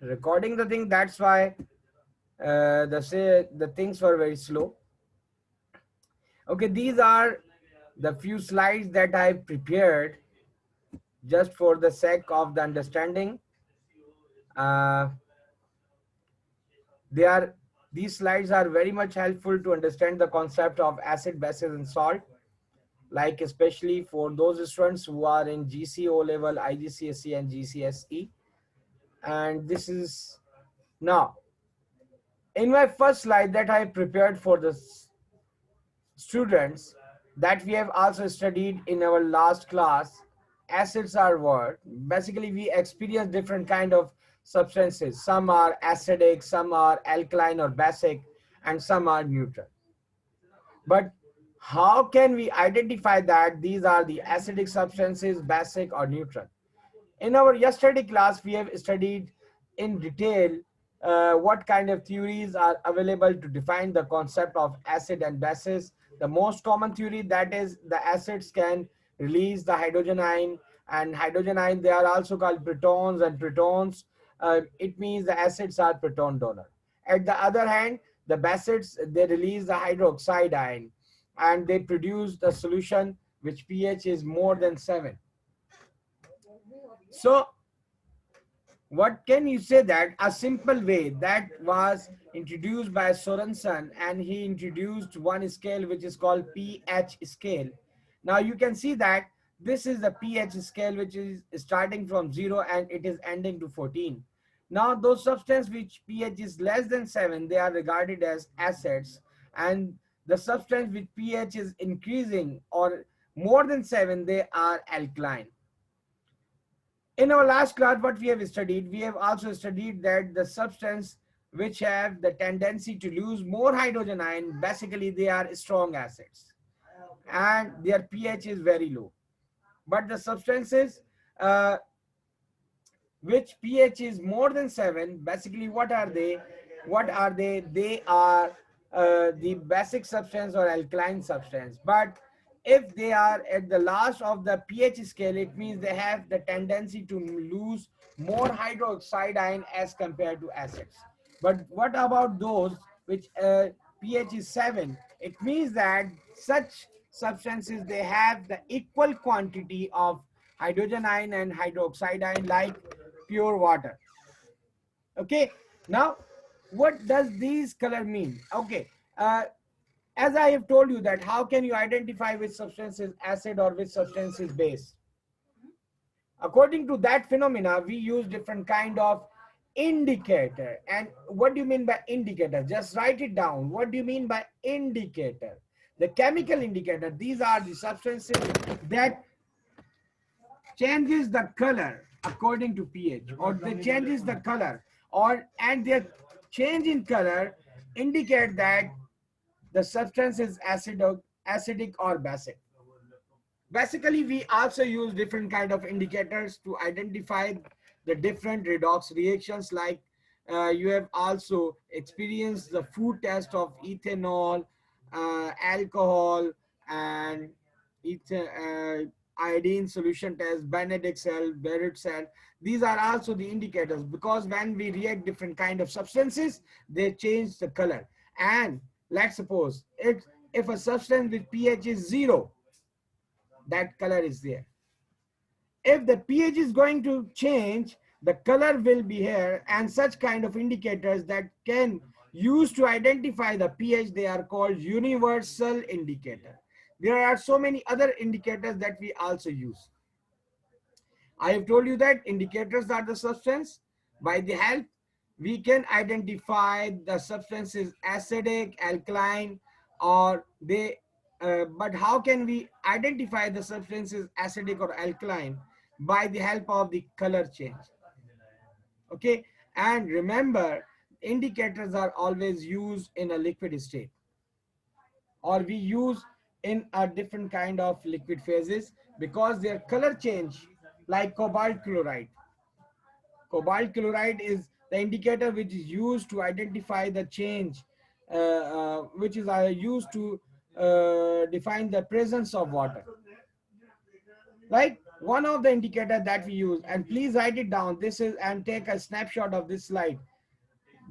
recording the thing. That's why the things were very slow. Okay, these are the few slides that I've prepared just for the sake of the understanding. Uh, they are these slides are very much helpful to understand the concept of acid, bases, and salt. Like especially for those students who are in GCO level, IGCSE, and GCSE. And this is now in my first slide that I prepared for the students that we have also studied in our last class. Acids are what? Basically, we experience different kind of substances. Some are acidic, some are alkaline or basic, and some are neutral. But how can we identify that these are the acidic substances, basic or neutral? In our yesterday class, we have studied in detail what kind of theories are available to define the concept of acid and bases. The most common theory, that is the acids can release the hydrogen ion, and hydrogen ion, they are also called protons, and protons, it means the acids are proton donor. At the other hand, the bases, they release the hydroxide ion and they produce the solution which pH is more than 7. So what can you say that a simple way that was introduced by Sorensen, and he introduced one scale which is called pH scale. Now you can see that this is the pH scale which is starting from 0 and it is ending to 14. Now those substances which pH is less than 7, they are regarded as acids, and the substance which pH is increasing or more than 7, they are alkaline. In our last class, what we have also studied that the substance which have the tendency to lose more hydrogen ion, basically they are strong acids and their pH is very low. But the substances uh, which pH is more than 7, basically what are they? What are they? They are the basic substance or alkaline substance. But if they are at the last of the pH scale, it means they have the tendency to lose more hydroxide ion as compared to acids. But what about those which pH is 7? It means that such substances, they have the equal quantity of hydrogen ion and hydroxide ion like pure water. Okay, now what does these color mean? Okay, as I have told you that how can you identify which substance is acid or which substance is base? According to that phenomena, we use different kind of indicator. And what do you mean by indicator? Just write it down. What do you mean by indicator? The chemical indicator, these are the substances that changes the color according to pH, or they changes the color, or and their change in color indicate that the substance is acidic or basic. Basically, we also use different kind of indicators to identify the different redox reactions. Like you have also experienced the food test of ethanol, alcohol, and iodine solution test, Benedict cell, Barrett cell. These are also the indicators, because when we react different kind of substances, they change the color. And let's suppose if a substance with pH is 0, that color is there. If the pH is going to change, the color will be here, and such kind of indicators that can use to identify the pH, they are called universal indicator. There are so many other indicators that we also use. I have told you that indicators are the substance. By the help, we can identify the substances acidic, alkaline, or they. But how can we identify the substances acidic or alkaline? By the help of the color change. Okay, and remember, indicators are always used in a liquid state, or we use in a different kind of liquid phases, because their color change, like cobalt chloride. Cobalt chloride is the indicator which is used to identify the change, which is used to define the presence of water. Right? One of the indicator that we use, and please write it down, this is, and take a snapshot of this slide.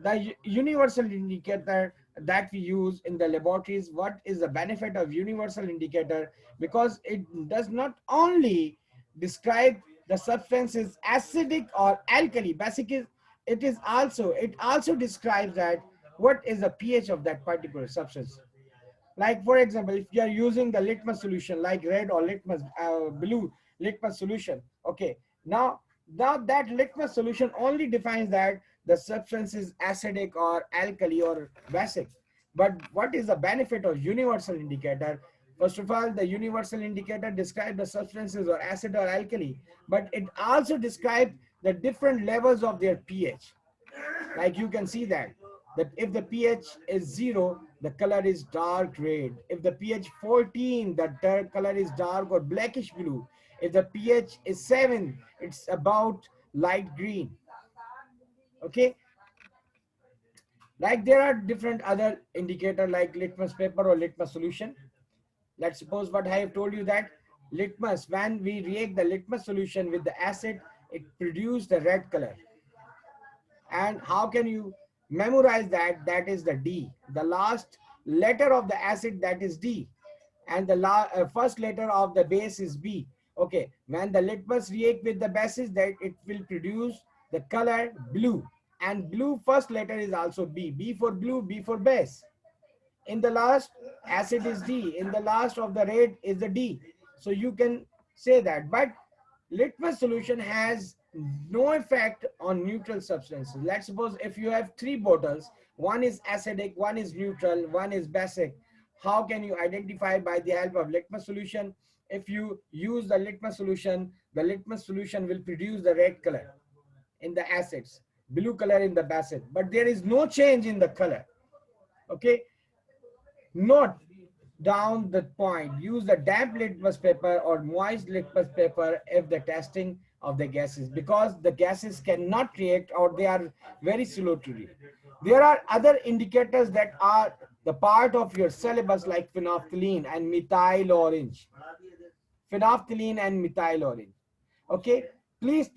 The universal indicator that we use in the laboratories, what is the benefit of universal indicator? Because it does not only describe the substance is acidic or alkali, basic is, it also describes that what is the pH of that particular substance. Like for example, if you are using the litmus solution like red or litmus blue litmus solution, okay, now that litmus solution only defines that the substance is acidic or alkali or basic. But what is the benefit of universal indicator? First of all, the universal indicator describes the substances or acid or alkali, but it also describes the different levels of their pH. Like you can see that if the pH is 0, the color is dark red. If the pH 14, the color is dark or blackish blue. If the pH is 7, it's about light green. Okay, like there are different other indicator like litmus paper or litmus solution. Let's suppose what I have told you, that litmus, when we react the litmus solution with the acid, it produces the red color. And how can you memorize that? That is the D, the last letter of the acid, that is D, and the first letter of the base is B. Okay, when the litmus react with the bases, that it will produce the color blue, and blue first letter is also B, B for blue, B for base. In the last acid is D, in the last of the red is the D. So you can say that. But litmus solution has no effect on neutral substances. Let's suppose if you have 3 bottles, one is acidic, one is neutral, one is basic. How can you identify by the help of litmus solution? If you use the litmus solution will produce the red color in the acids, blue color in the basic, but there is no change in the color. Okay, note down the point. Use the damp litmus paper or moist litmus paper if the testing of the gases, because the gases cannot react or they are very slow to react. There are other indicators that are the part of your syllabus like phenolphthalein and methyl orange. Phenolphthalein and methyl orange. Okay, please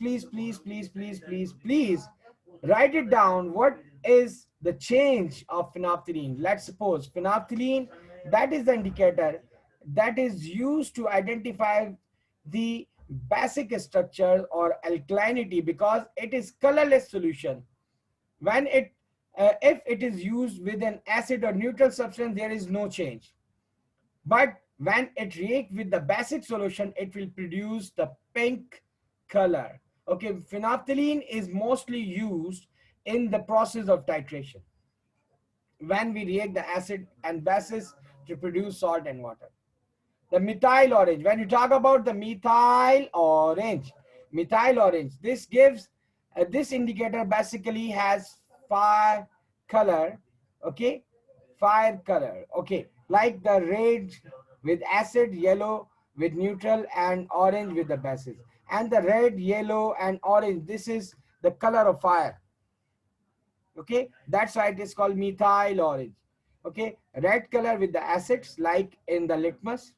write it down. What is the change of phenolphthalein? Let's suppose phenolphthalein, that is the indicator that is used to identify the basic structure or alkalinity, because it is colorless solution. When it if it is used with an acid or neutral substance, there is no change. But when it reacts with the basic solution, it will produce the pink color. Okay, phenolphthalein is mostly used in the process of titration when we react the acid and bases to produce salt and water. The methyl orange, when you talk about the methyl orange, this gives this indicator basically has fire color. Okay, fire color. Okay, like the red with acid, yellow with neutral, and orange with the bases. And the red, yellow, and orange, this is the color of fire. Okay, that's why it is called methyl orange. Okay, red color with the acids like in the litmus,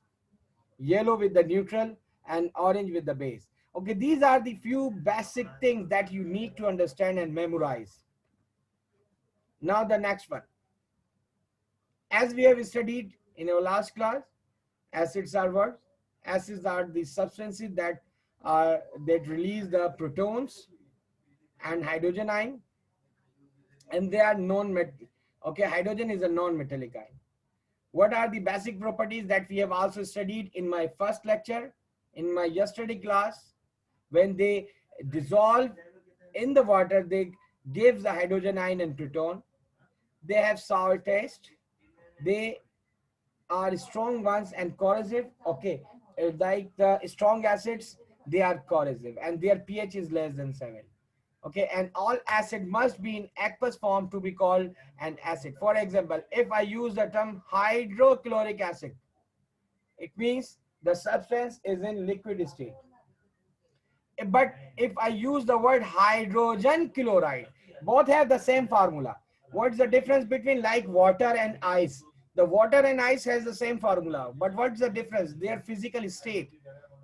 yellow with the neutral, and orange with the base. Okay, these are the few basic things that you need to understand and memorize. Now the next one. As we have studied in our last class, acids are what? Acids are the substances that release the protons and hydrogen ion, and they are non-metallic. Okay, hydrogen is a non-metallic ion. What are the basic properties that we have also studied in my first lecture, in my yesterday class? When they dissolve in the water, they give the hydrogen ion and proton. They have sour taste. They are strong ones and corrosive. Okay, like the strong acids, they are corrosive and their pH is less than 7. Okay, and all acid must be in aqueous form to be called an acid. For example, if I use the term hydrochloric acid, it means the substance is in liquid state. But if I use the word hydrogen chloride, both have the same formula. What's the difference between like water and ice? The water and ice has the same formula, but what's the difference? Their physical state.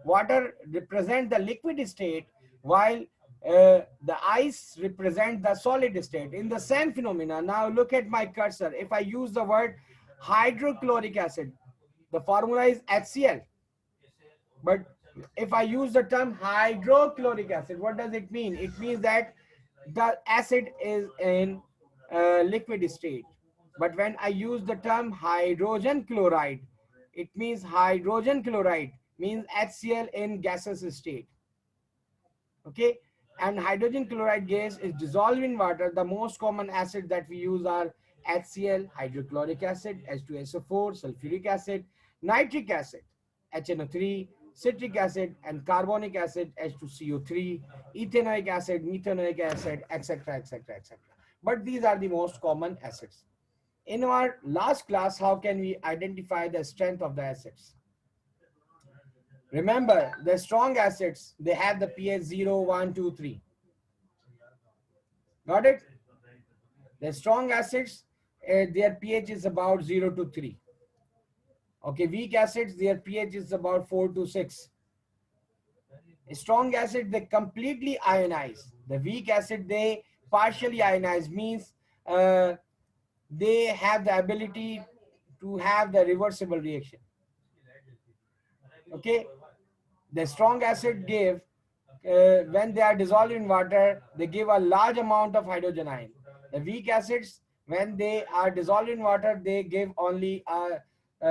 Water represent the liquid state, while the ice represent the solid state. In the same phenomena, now look at my cursor. If I use the word hydrochloric acid, the formula is HCl. But if I use the term hydrochloric acid, what does it mean? It means that the acid is in liquid state. But when I use the term hydrogen chloride, it means hydrogen chloride means HCl in gaseous state. Okay, and hydrogen chloride gas is dissolved in water. The most common acid that we use are HCl, hydrochloric acid, H2SO4, sulfuric acid, nitric acid, HNO3, citric acid, and carbonic acid, H2CO3, ethanoic acid, methanoic acid, etc., etc., etc. But these are the most common acids. In our last class, how can we identify the strength of the acids? Remember, the strong acids, they have the pH 0, 1, 2, 3. Got it? The strong acids, their pH is about 0 to 3. Okay, weak acids, their pH is about 4 to 6. Strong acid, they completely ionize. The weak acid, they partially ionize, means they have the ability to have the reversible reaction. Okay, the strong acid give, when they are dissolved in water, they give a large amount of hydrogen ion. The weak acids, when they are dissolved in water, they give only a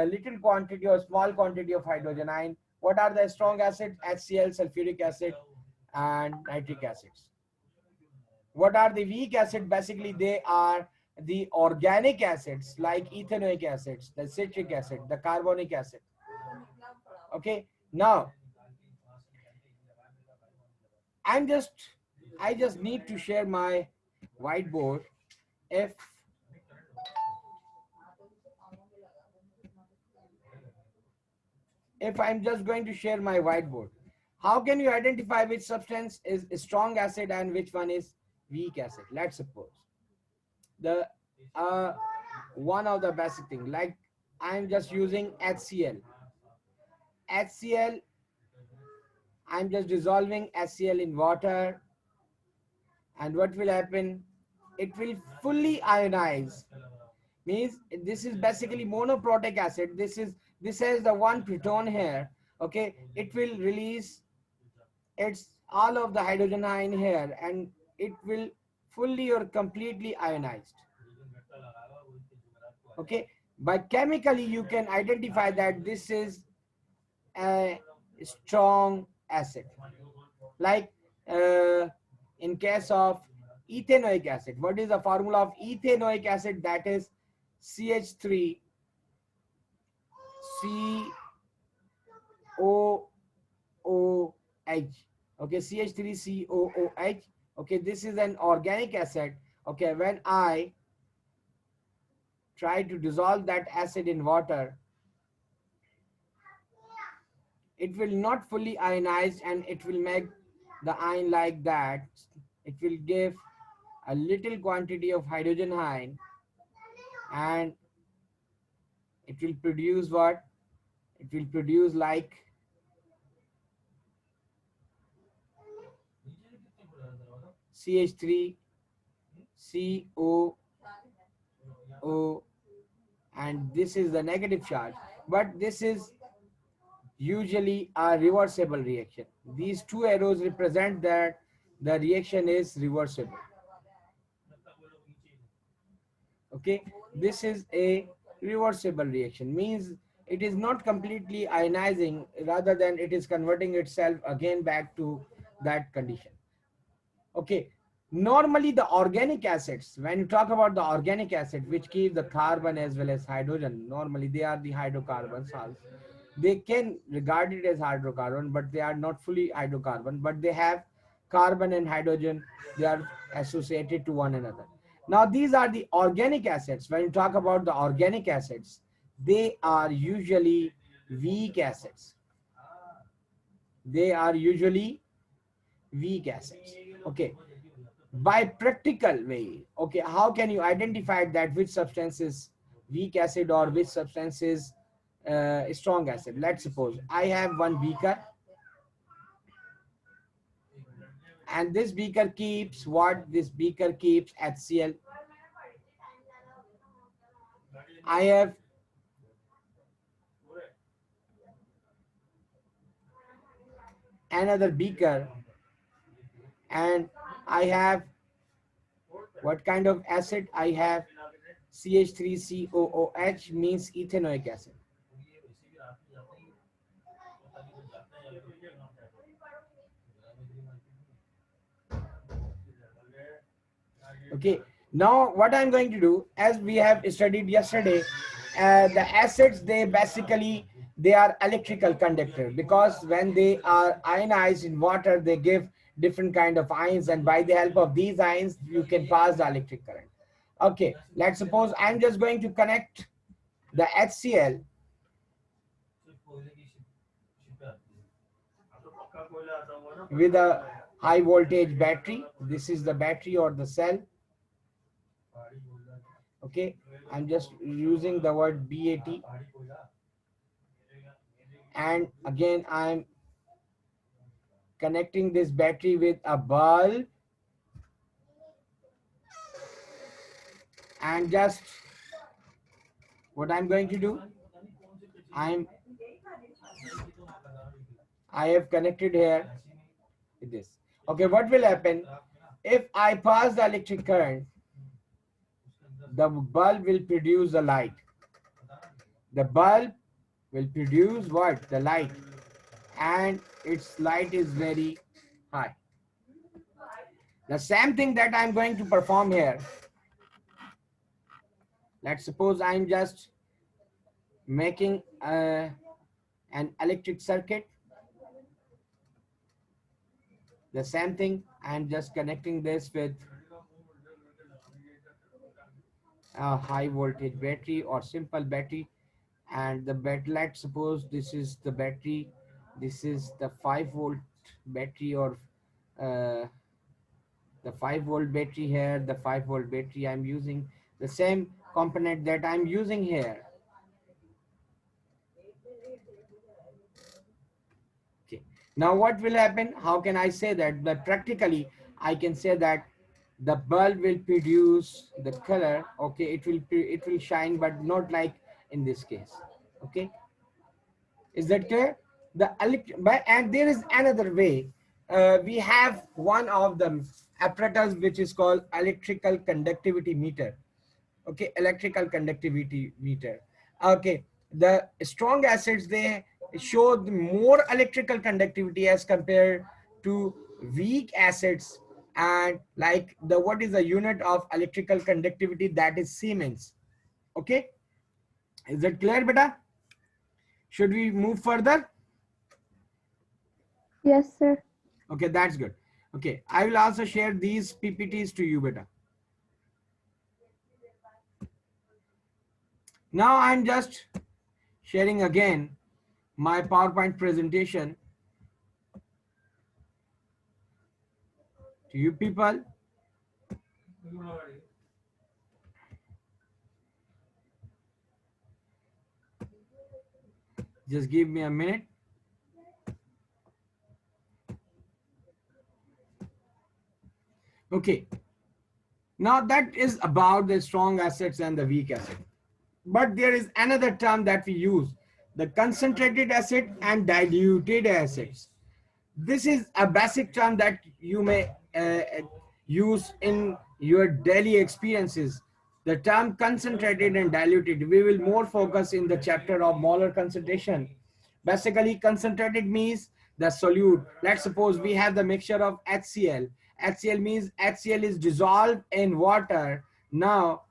little quantity or small quantity of hydrogen ion. What are the strong acids? HCl, sulfuric acid, and nitric acids. What are the weak acids? Basically, they are the organic acids like ethanoic acids, the citric acid, the carbonic acid. Okay, now I just need to share my whiteboard. If I'm just going to share my whiteboard, how can you identify which substance is a strong acid and which one is weak acid? Let's suppose the one of the basic thing, like I'm just using HCl. HCl, I'm just dissolving HCl in water, and what will happen? It will fully ionize. Means this is basically monoprotic acid. This has the one proton here. Okay, it will release its all of the hydrogen ion here, and it will fully or completely ionized. Okay, by chemically you can identify that this is a strong acid. Like in case of ethanoic acid, what is the formula of ethanoic acid? That is CH3 COOH. Okay, CH3COOH. Okay, this is an organic acid. Okay, when I try to dissolve that acid in water, it will not fully ionize and it will make the ion like that. It will give a little quantity of hydrogen ion, and it will produce what? It will produce like CH3 COO, and this is the negative charge, but this is usually a reversible reaction. These two arrows represent that the reaction is reversible. Okay, this is a reversible reaction, means it is not completely ionizing, rather than it is converting itself again back to that condition. Okay, normally the organic acids, when you talk about the organic acid which keep the carbon as well as hydrogen, normally they are the hydrocarbons also. They can regard it as hydrocarbon, but they are not fully hydrocarbon, but they have carbon and hydrogen, they are associated to one another. Now these are the organic acids. When you talk about the organic acids, they are usually weak acids. They are usually weak acids. Okay, by practical way, okay, how can you identify that which substance is weak acid or which substance is strong acid? Let's suppose I have one beaker And this beaker keeps what? This beaker keeps HCl. I have another beaker, and I have what kind of acid? I have CH3COOH, means ethanoic acid. Okay, now what I'm going to do, as we have studied yesterday, the acids, they basically, they are electrical conductor, because when they are ionized in water, they give different kind of ions, and by the help of these ions you can pass the electric current. Okay, let's suppose I'm just going to connect the HCl with a high voltage battery. This is the battery or the cell. Okay, I'm just using the word BAT, and again I'm connecting this battery with a bulb, and just what I'm going to do, I have connected here with this. Okay, what will happen if I pass the electric current? The bulb will produce the light. The bulb will produce what? The light, and its light is very high. The same thing that I'm going to perform here. Let's suppose I'm just making an electric circuit. The same thing, I'm just connecting this with a high voltage battery or simple battery, and the battery, let's suppose this is the battery, this is the 5-volt battery, or uh, the 5-volt battery here, the 5-volt battery I'm using, the same component that I'm using here. Okay, now what will happen? How can I say that? But practically I can say that the bulb will produce the color. Okay, it will shine, but not like in this case. Okay, is that clear? And there is another way. We have one of the apparatus which is called electrical conductivity meter. Okay, electrical conductivity meter. Okay, the strong acids, they show the more electrical conductivity as compared to weak acids. And like the, what is the unit of electrical conductivity? That is Siemens. Okay, is that clear, beta? Should we move further? Yes, sir. Okay, that's good. Okay, I will also share these PPTs to you, beta. Now I'm just sharing again my PowerPoint presentation to you people. Just give me a minute. Okay, now that is about the strong acids and the weak acid. But there is another term that we use, the concentrated acid and diluted acids. This is a basic term that you may use in your daily experiences. The term concentrated and diluted, we will more focus in the chapter of molar concentration. Basically, concentrated means the solute. Let's suppose we have the mixture of HCl. HCl means HCl is dissolved in water. Now,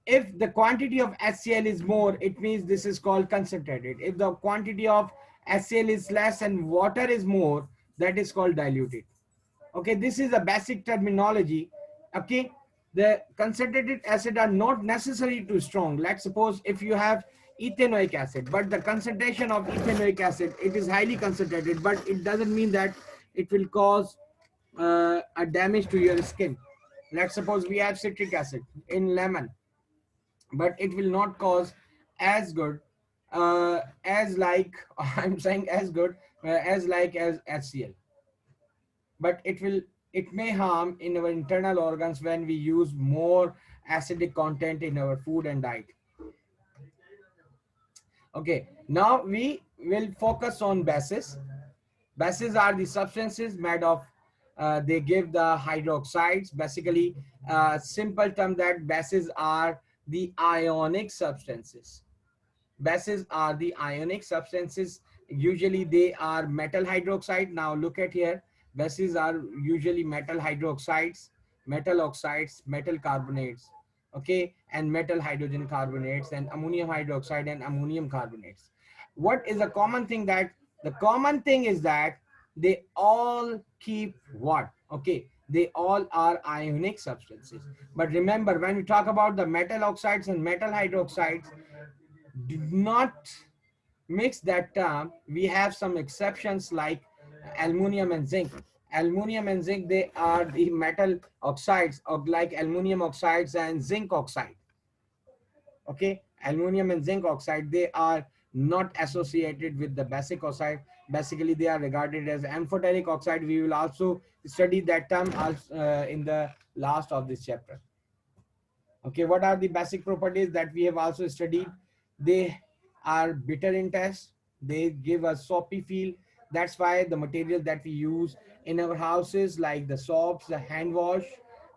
if the quantity of HCl is more, it means this is called concentrated. If the quantity of HCl is less and water is more, that is called diluted. Okay, this is a basic terminology. Okay, the concentrated acid are not necessarily too strong. Let's suppose if you have ethanoic acid, but the concentration of ethanoic acid, it is highly concentrated, but it doesn't mean that it will cause a damage to your skin. Let's suppose we have citric acid in lemon, but it will not cause as good as like I'm saying as good as like as HCl, but it will it may harm in our internal organs when we use more acidic content in our food and diet. Okay, now we will focus on bases. Bases are the substances made of, they give the hydroxides. Basically, simple term that bases are the ionic substances. Bases are the ionic substances. Usually they are metal hydroxide. Now look at here. Bases are usually metal hydroxides, metal oxides, metal carbonates, okay, and metal hydrogen carbonates, and ammonium hydroxide and ammonium carbonates. What is a common thing? That the common thing is that they all keep what? Okay, they all are ionic substances. But remember, when we talk about the metal oxides and metal hydroxides, do not mix that term. We have some exceptions like aluminum and zinc. Aluminum and zinc, they are the metal oxides, of like aluminum oxides and zinc oxide. Okay, aluminum and zinc oxide, they are not associated with the basic oxide. Basically, they are regarded as amphoteric oxide. We will also study that term in the last of this chapter. Okay, what are the basic properties that we have also studied? They are bitter in taste. They give a soapy feel. That's why the material that we use in our houses, like the soaps, the hand wash,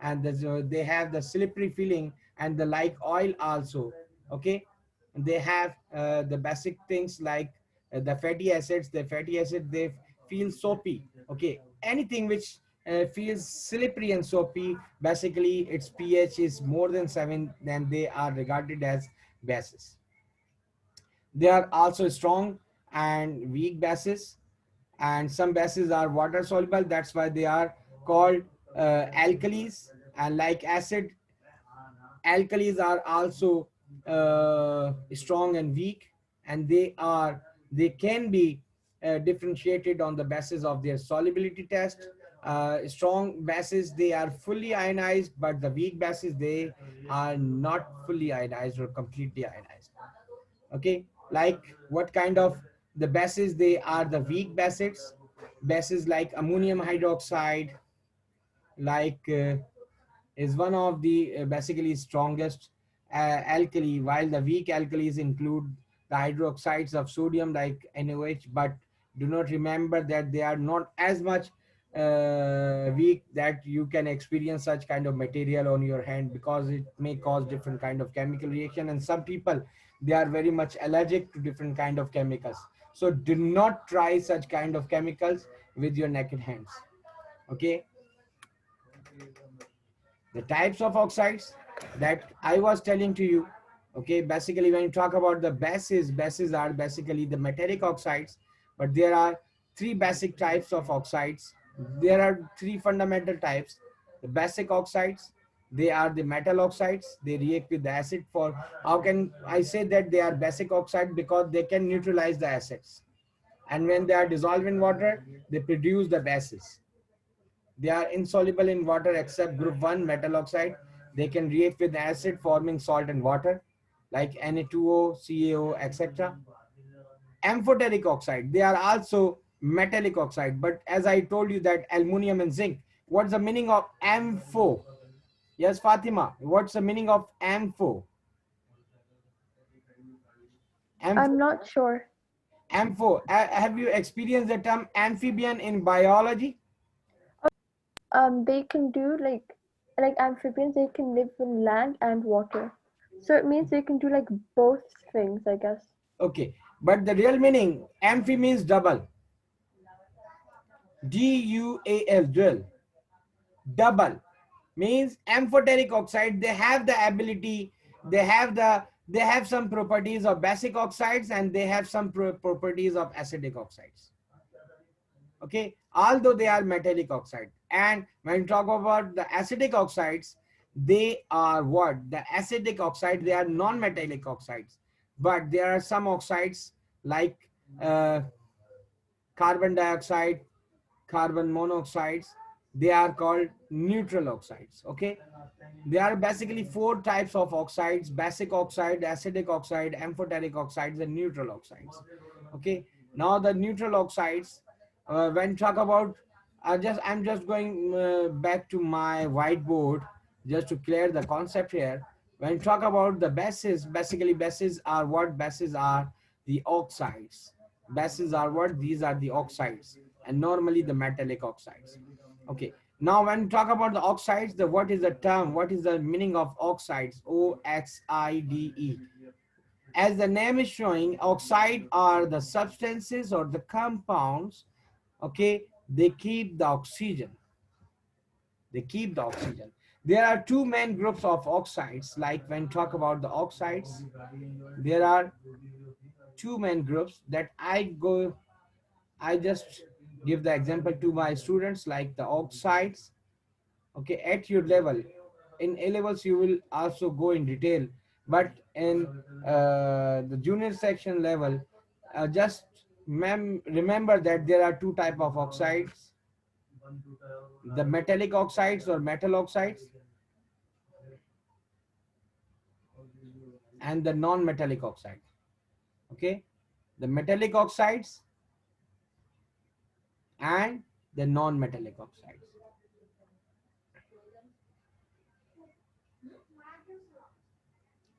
and they have the slippery feeling, and the like oil also. Okay, they have the basic things like the fatty acids. The fatty acid, they feel soapy. Okay, anything which feels slippery and soapy, basically its pH is more than 7, then they are regarded as bases. They are also strong and weak bases, and some bases are water soluble. That's why they are called alkalis. And like acid, alkalis are also strong and weak, and they can be differentiated on the basis of their solubility test. Strong bases, they are fully ionized, but the weak bases, they are not fully ionized or completely ionized. Okay, like what kind of the bases? They are the weak bases. Bases like ammonium hydroxide, like is one of the basically strongest alkali, while the weak alkalis include the hydroxides of sodium like NaOH. But do not remember that they are not as much weak that you can experience such kind of material on your hand, because it may cause different kind of chemical reaction, and some people, they are very much allergic to different kind of chemicals. So do not try such kind of chemicals with your naked hands. Okay, the types of oxides that I was telling to you. Okay, basically when you talk about the bases, bases are basically the metallic oxides, but there are three basic types of oxides. There are three fundamental types. The basic oxides, they are the metal oxides. They react with the acid. For how can I say that they are basic oxide? Because they can neutralize the acids, and when they are dissolved in water, they produce the bases. They are insoluble in water except group 1 metal oxide. They can react with acid forming salt and water like Na2O, CaO, etc. Amphoteric oxide, they are also metallic oxide, but as I told you that aluminum and zinc, what's the meaning of ampho? Yes, Fatima, what's the meaning of ampho? I'm Ampho, not sure. ampho. Have you experienced the term amphibian in biology? They can do like amphibians. They can live in land and water, so it means they can do like both things, I guess. Okay, but the real meaning, amphi means double. DUAL, dual. Double means amphoteric oxide. They have the ability, they have some properties of basic oxides, and they have some properties of acidic oxides. Okay, although they are metallic oxide. And when you talk about the acidic oxides, they are what? The acidic oxide, they are non-metallic oxides. But there are some oxides like uh, carbon dioxide, carbon monoxides, they are called neutral oxides. Okay, there are basically four types of oxides: basic oxide, acidic oxide, amphoteric oxides, and neutral oxides. Okay, now the neutral oxides, when talk about I'm just going back to my whiteboard just to clear the concept here. When you talk about the bases, basically bases are what? Bases are the oxides. Bases are what? These are the oxides, and normally the metallic oxides. Okay. Now, when you talk about the oxides, the what is the term? What is the meaning of oxides? OXIDE. As the name is showing, oxide are the substances or the compounds, okay, they keep the oxygen. They keep the oxygen. There are two main groups of oxides. Like when talk about the oxides, there are two main groups that I just give the example to my students, like the oxides. Okay, at your level, in A levels you will also go in detail, but in the junior section level, just remember that there are two type of oxides: the metallic oxides or metal oxides, and the non-metallic oxide. Okay, the metallic oxides and the non-metallic oxides.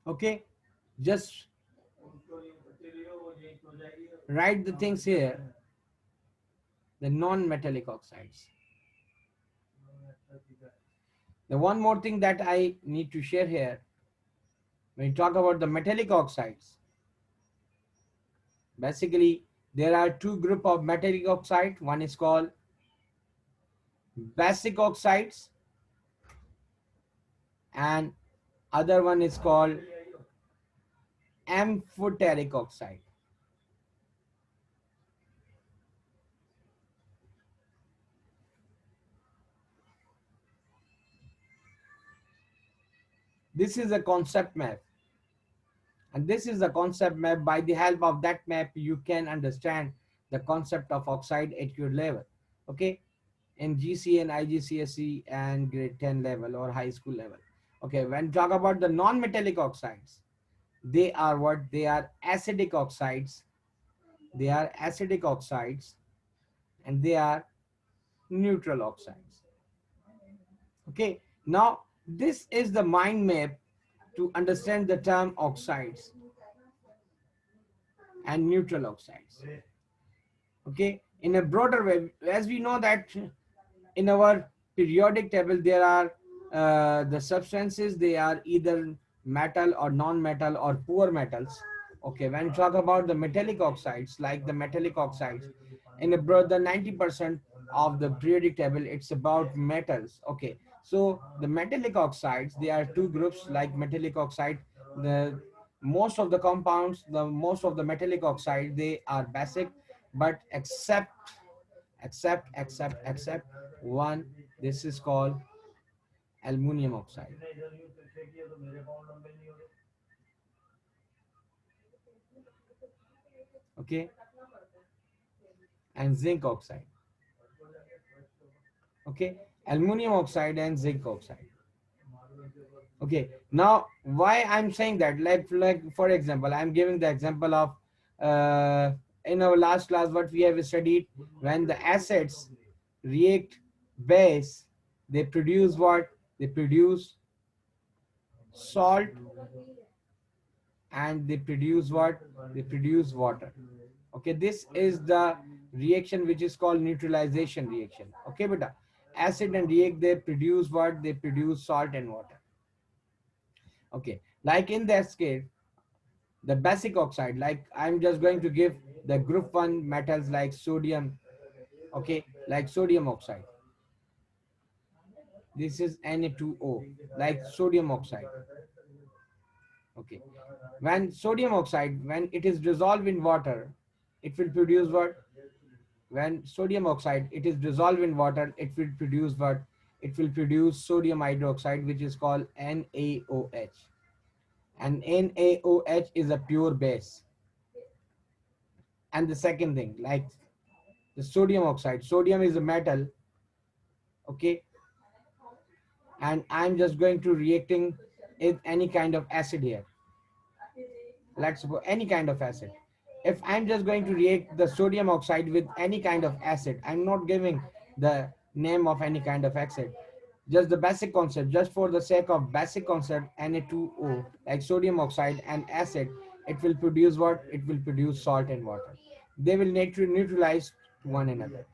Okay, just write the things here: the non-metallic oxides. The one more thing that I need to share here, when you talk about the metallic oxides, basically there are two group of metallic oxide. One is called basic oxides, and other one is called amphoteric oxide. This is a concept map, and this is a concept map. By the help of that map, you can understand the concept of oxide at your level. Okay, in GC and IGCSE and grade 10 level or high school level. Okay, when talk about the non-metallic oxides, they are what? They are acidic oxides. They are acidic oxides, and they are neutral oxides. Okay, now this is the mind map to understand the term oxides and neutral oxides. Okay, in a broader way, as we know that in our periodic table there are the substances, they are either metal or non-metal or poor metals. Okay, when we talk about the metallic oxides, like the metallic oxides, in a broader 90% of the periodic table, it's about metals. Okay, so the metallic oxides, they are two groups. Like metallic oxide, the most of the compounds, the most of the metallic oxide, they are basic, but except one. This is called aluminum oxide. Okay, and zinc oxide. Okay, aluminum oxide and zinc oxide. Okay, now why I'm saying that, like for example, I'm giving the example of in our last class what we have studied: when the acids react base, they produce what? They produce salt, and they produce what? They produce water. Okay, this is the reaction which is called neutralization reaction. Okay, beta, acid and react, they produce what? They produce salt and water. Okay, like in this case, the basic oxide, like I'm just going to give the group 1 metals like sodium. Okay, like sodium oxide, this is Na2O, like sodium oxide. Okay, when sodium oxide, when it is dissolved in water, it will produce what? When sodium oxide, it is dissolved in water, it will produce what? It will produce sodium hydroxide, which is called NaOH. And NaOH is a pure base. And the second thing, like the sodium oxide, sodium is a metal. Okay, and I'm just going to reacting with any kind of acid here. Let's suppose any kind of acid. If I'm just going to react the sodium oxide with any kind of acid, I'm not giving the name of any kind of acid. Just the basic concept, just for the sake of basic concept, Na2O, like sodium oxide and acid, it will produce what? It will produce salt and water. They will neutralize one another.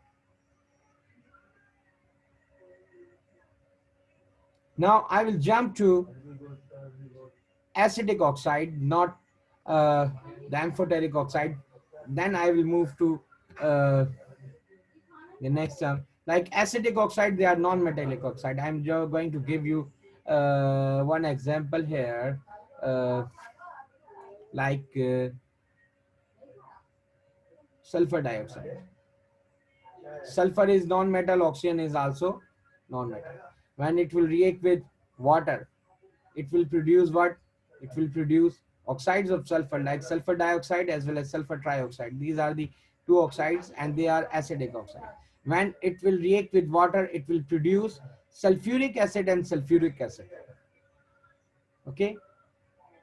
Now I will jump to acetic oxide, not the amphoteric oxide. Then I will move to uh, the next term. Like acetic oxide, they are non-metallic oxide. I'm going to give you one example here, uh, like sulfur dioxide. Sulfur is non-metal, oxygen is also non-metal. When it will react with water, it will produce what? It will produce oxides of sulfur like sulfur dioxide as well as sulfur trioxide. These are the two oxides and they are acidic oxide. When it will react with water, it will produce sulfuric acid and sulfuric acid. Okay.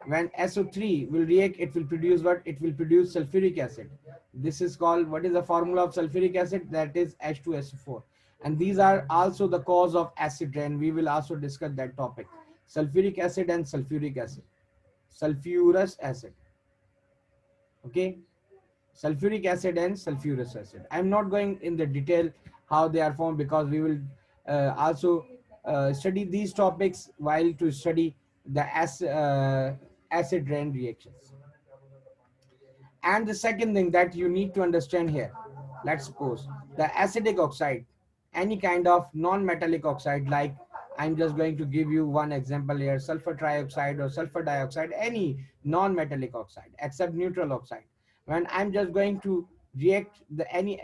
When SO3 will react, it will produce what? It will produce sulfuric acid. This is called, what is the formula of sulfuric acid? That is H2SO4. And these are also the cause of acid rain. We will also discuss that topic. Sulfuric acid and sulfuric acid. Sulfurous acid. Okay. Sulfuric acid and sulfurous acid. I'm not going in the detail how they are formed because we will also study these topics while to study the acid rain reactions. And the second thing that you need to understand here, let's suppose the acidic oxide, any kind of non-metallic oxide, like I'm just going to give you one example here, sulfur trioxide or sulfur dioxide, any non-metallic oxide except neutral oxide. When I'm just going to react the any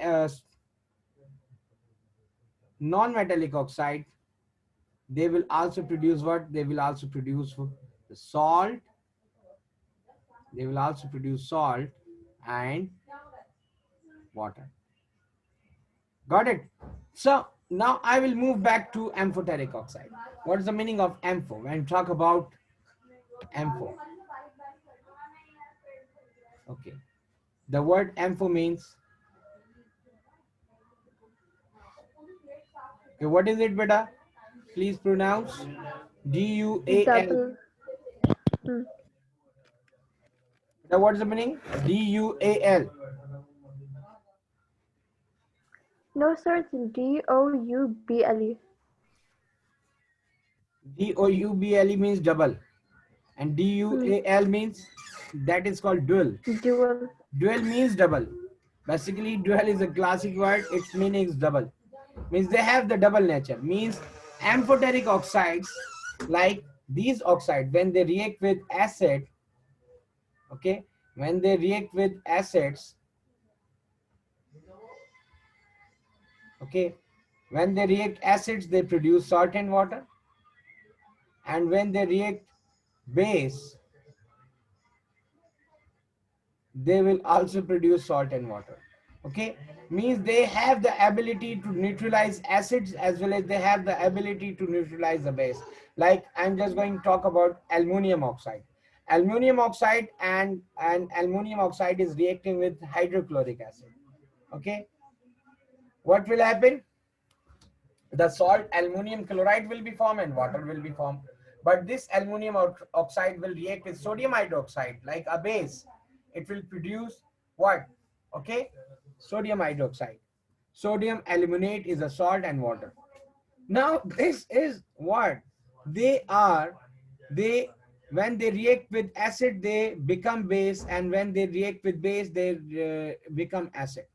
non-metallic oxide, they will also produce what? They will also produce the salt. They will also produce salt and water. Got it? So now I will move back to amphoteric oxide. What is the meaning of ampho? When we talk about ampho, okay, the word ampho means, okay, what is it, beta? Please pronounce. DUAL. Double. Hmm. Now what is the meaning? DUAL. No, sir, it's DOUBLE. DOUBLE means double, and Hmm. DUAL means, that is called dual. Dual. Dual means double. Basically, dual is a classic word. Its meaning is double. Means they have the double nature. Means amphoteric oxides, like these oxides, when they react with acid, okay, when they react with acids, okay, when they react acids, they produce salt and water, and when they react base, they will also produce salt and water. Okay, means they have the ability to neutralize acids as well as they have the ability to neutralize the base. Like I'm just going to talk about aluminum oxide. Aluminum oxide and aluminum oxide is reacting with hydrochloric acid. Okay, what will happen? The salt aluminum chloride will be formed and water will be formed. But this aluminum oxide will react with sodium hydroxide like a base. It will produce what? Okay, sodium hydroxide. Sodium aluminate is a salt and water. Now this is what they are. They, when they react with acid, they become base, and when they react with base, they become acid.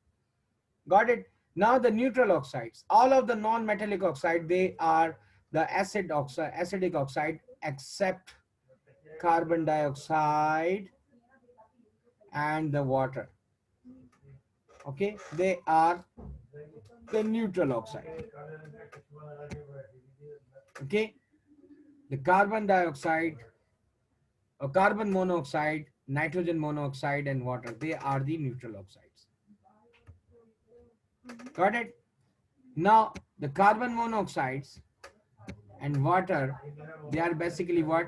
Got it? Now the neutral oxides, all of the non-metallic oxide, they are the acidic oxide, except carbon dioxide and the water. Okay, they are the neutral oxide. Okay, the carbon dioxide or carbon monoxide, nitrogen monoxide, and water, they are the neutral oxides. Got it? Now the carbon monoxides and water, they are basically what?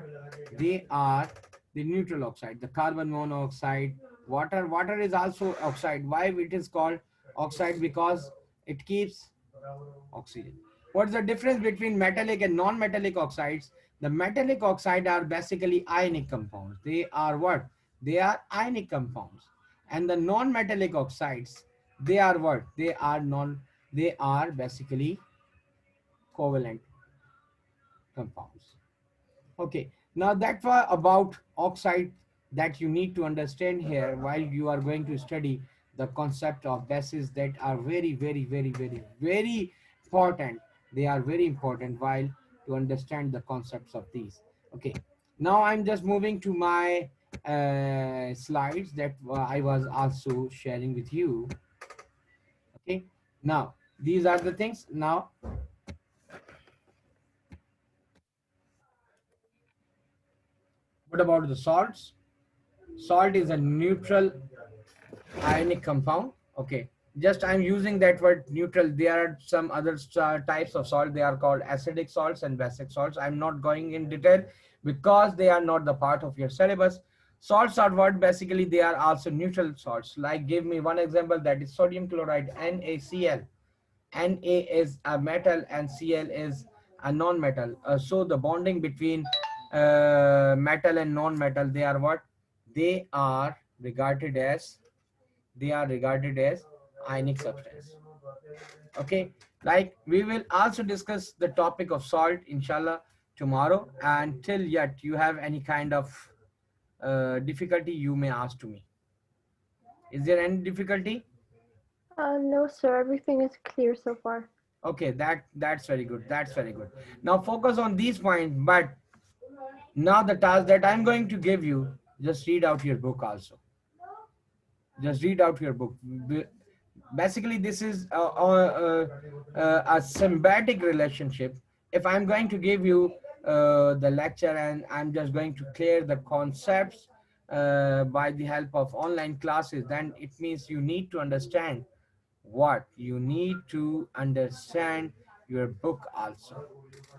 They are the neutral oxide, the carbon monoxide. Water is also oxide. Why it is called oxide? Because it keeps Oxygen. What's the difference between metallic and non-metallic oxides? The metallic oxide are basically ionic compounds. They are what? They are ionic compounds. And the non-metallic oxides, they are what? They are basically covalent compounds. Okay, now that was about oxide that you need to understand here while you are going to study the concept of bases that are very, very, very, very, very important. They are very important while to understand the concepts of these. Okay, now I'm just moving to my slides that I was also sharing with you. Okay, now these are the things. Now, what about the salts? Salt is a neutral ionic compound. Okay, just I'm using that word neutral. There are some other types of salt. They are called acidic salts and basic salts. I'm not going in detail because they are not the part of your syllabus. Salts are what basically they are also neutral salts. Like give me one example, that is sodium chloride, NaCl. Na is a metal and Cl is a non-metal. So the bonding between metal and non-metal, they are what? They are regarded as ionic substance. Okay, like we will also discuss the topic of salt inshallah tomorrow. And till yet you have any kind of difficulty, you may ask to me. Is there any difficulty? No, sir. Everything is clear so far. Okay, that's very good. That's very good. Now focus on these points. But now the task that I'm going to give you, just read out your book also. Just read out your book. Basically, this is a symbiotic relationship. If I'm going to give you the lecture and I'm just going to clear the concepts by the help of online classes, then it means you need to understand what you need to understand your book also.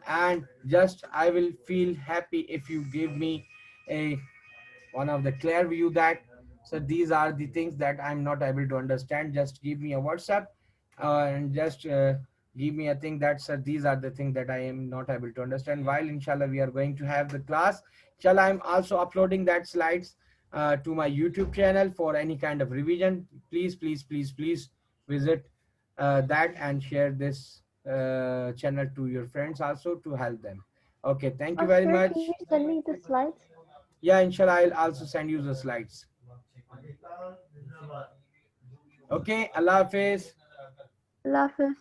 And just I will feel happy if you give me a one of the clear view that, so these are the things that I'm not able to understand. Just give me a WhatsApp and just give me a thing that, sir, these are the things that I am not able to understand. While inshallah we are going to have the class, inshallah I'm also uploading that slides to my YouTube channel for any kind of revision. Please, please, please, please visit that and share this channel to your friends also to help them. Okay, thank you very Sir, much. can you send me the slides? Yeah, inshallah, I'll also send you the slides. Okay, Allah Hafiz. Allah Hafiz.